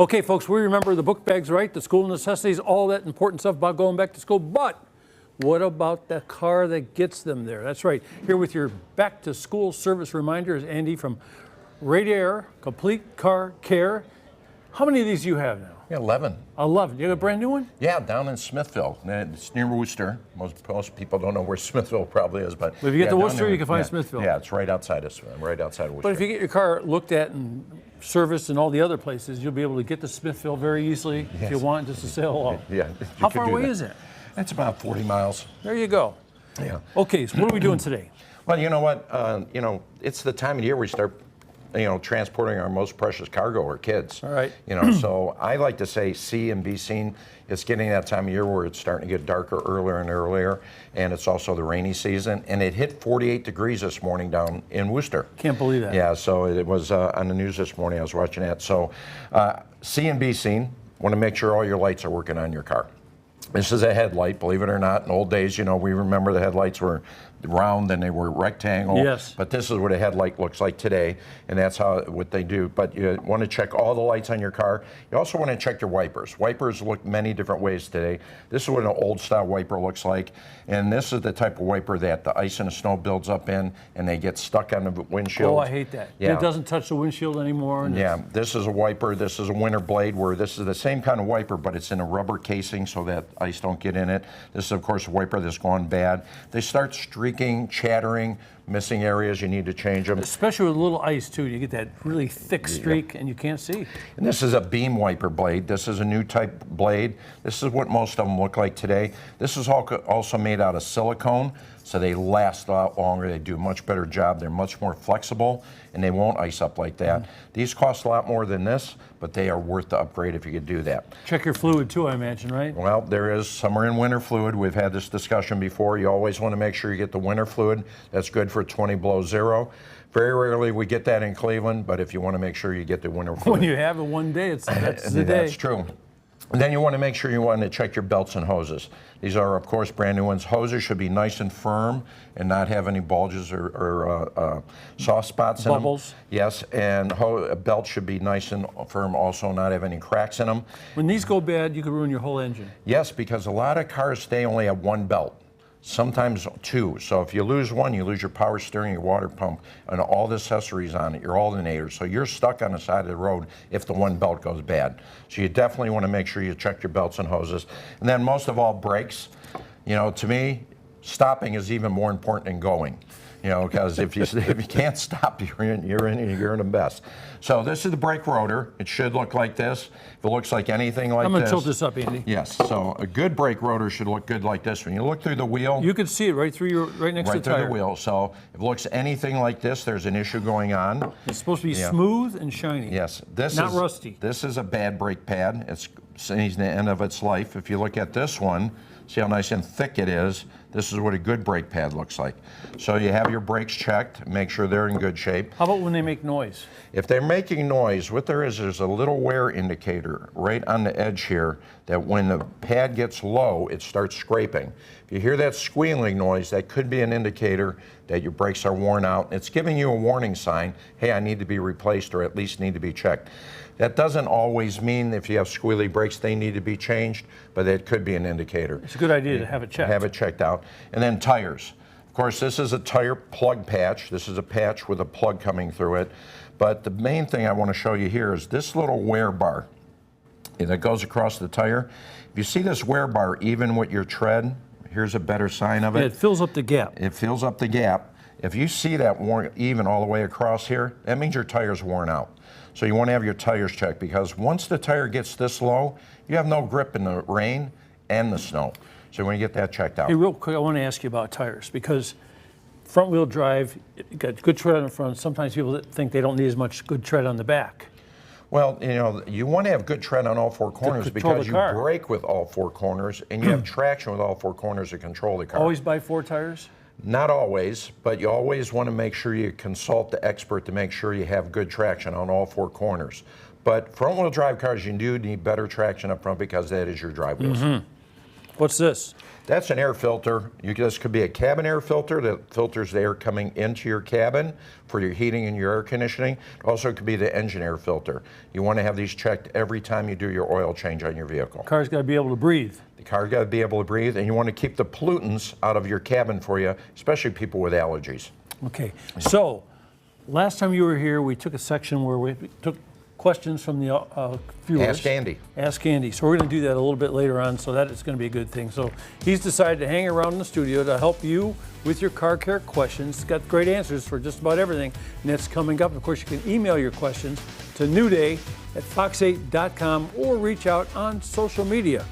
Okay, folks, we remember the book bags, right? The school necessities, all that important stuff about going back to school. But what about the car that gets them there? That's right. Here with your back to school service reminder is Andy from Rad Air, Complete Car Care. How many of these do you have now? Yeah, 11. 11. You have a brand new one? Yeah, down in Smithville. It's near Worcester. Most people don't know where Smithville probably is, but if you get to Worcester, you can find Smithville. Yeah, it's right outside of Worcester. But if you get your car looked at and serviced in all the other places, you'll be able to get to Smithville very easily if you want, just to say hello. Yeah. How far away is it? It's about 40 miles. There you go. Yeah. Okay, so what are we doing today? Well, you know what? It's the time of year we start transporting our most precious cargo, our kids. All right. So I like to say see and be seen. It's getting that time of year where it's starting to get darker earlier and earlier, and it's also the rainy season. And it hit 48 degrees this morning down in Worcester. Can't believe that. Yeah, so it was on the news this morning. I was watching that. So see and be seen. Want to make sure all your lights are working on your car. This is a headlight, believe it or not. In old days, we remember the headlights were round and they were rectangle. Yes. But this is what a headlight looks like today, and that's what they do. But you want to check all the lights on your car. You also want to check your wipers. Wipers look many different ways today. This is what an old style wiper looks like, and this is the type of wiper that the ice and the snow builds up in, and they get stuck on the windshield. Oh, I hate that. Yeah. It doesn't touch the windshield anymore. And yeah, this is a wiper. This is a winter blade, where this is the same kind of wiper, but it's in a rubber casing so that ice don't get in it. This is, of course, a wiper that's gone bad. They start streaking, chattering, missing areas, you need to change them. Especially with a little ice, too. You get that really thick streak and you can't see. And this is a beam wiper blade. This is a new type blade. This is what most of them look like today. This is also made out of silicone, so they last a lot longer. They do a much better job. They're much more flexible, and they won't ice up like that. These cost a lot more than this, but they are worth the upgrade if you could do that. Check your fluid, too, I imagine, right? Well, there is summer and winter fluid. We've had this discussion before. You always want to make sure you get the winter fluid. That's good for 20 below zero. Very rarely we get that in Cleveland, but if you want to make sure you get the winter fluid. When you have it one day, that's the day. That's true. And then you want to make sure you want to check your belts and hoses. These are, of course, brand new ones. Hoses should be nice and firm and not have any bulges or soft spots in them. Bubbles. Yes, and a belt should be nice and firm also, not have any cracks in them. When these go bad, you could ruin your whole engine. Yes, because a lot of cars, they only have one belt. Sometimes two. So if you lose one, you lose your power steering, your water pump, and all the accessories on it, your alternator. So you're stuck on the side of the road if the one belt goes bad. So you definitely want to make sure you check your belts and hoses. And then most of all, brakes. To me, stopping is even more important than going. Because if you can't stop, you're in a mess. So this is the brake rotor. It should look like this. If it looks like anything like this. I'm going to tilt this up, Andy. Yes. So a good brake rotor should look good like this. When you look through the wheel, you can see it right through right next to the tire. Right through the wheel. So if it looks anything like this, there's an issue going on. It's supposed to be smooth and shiny. Yes. Not rusty. This is a bad brake pad. It's seeing the end of its life. If you look at this one, see how nice and thick it is. This is what a good brake pad looks like. So you have your brakes checked, make sure they're in good shape. How about when they make noise? If they're making noise, what there's a little wear indicator right on the edge here that when the pad gets low, it starts scraping. If you hear that squealing noise, that could be an indicator that your brakes are worn out. It's giving you a warning sign, hey, I need to be replaced or at least need to be checked. That doesn't always mean if you have squealy brakes, they need to be changed, but it could be an indicator. It's a good idea to have it checked. Have it checked out. And then tires. Of course, this is a tire plug patch. This is a patch with a plug coming through it. But the main thing I want to show you here is this little wear bar that goes across the tire. If you see this wear bar even with your tread, here's a better sign of it. Yeah, it fills up the gap. It fills up the gap. If you see that worn even all the way across here, that means your tire's worn out. So you want to have your tires checked, because once the tire gets this low, you have no grip in the rain and the snow. So you want to get that checked out. Hey, real quick, I want to ask you about tires, because front wheel drive, you got good tread on the front. Sometimes people think they don't need as much good tread on the back. Well, you want to have good tread on all four corners because you brake with all four corners and you have traction with all four corners to control the car. Always buy 4 tires? Not always, but you always want to make sure you consult the expert to make sure you have good traction on all 4 corners. But front-wheel drive cars, you do need better traction up front because that is your drive wheels. What's this? That's an air filter. This could be a cabin air filter that filters the air coming into your cabin for your heating and your air conditioning. It also could be the engine air filter. You want to have these checked every time you do your oil change on your vehicle. Car's got to be able to breathe. The car's got to be able to breathe, and you want to keep the pollutants out of your cabin for you, especially people with allergies. Okay, so last time you were here, we took a section where we took questions from the viewers. Ask Andy. Ask Andy. So we're going to do that a little bit later on, so that is going to be a good thing. So he's decided to hang around in the studio to help you with your car care questions. He's got great answers for just about everything, and that's coming up. Of course, you can email your questions to newday@fox8.com or reach out on social media.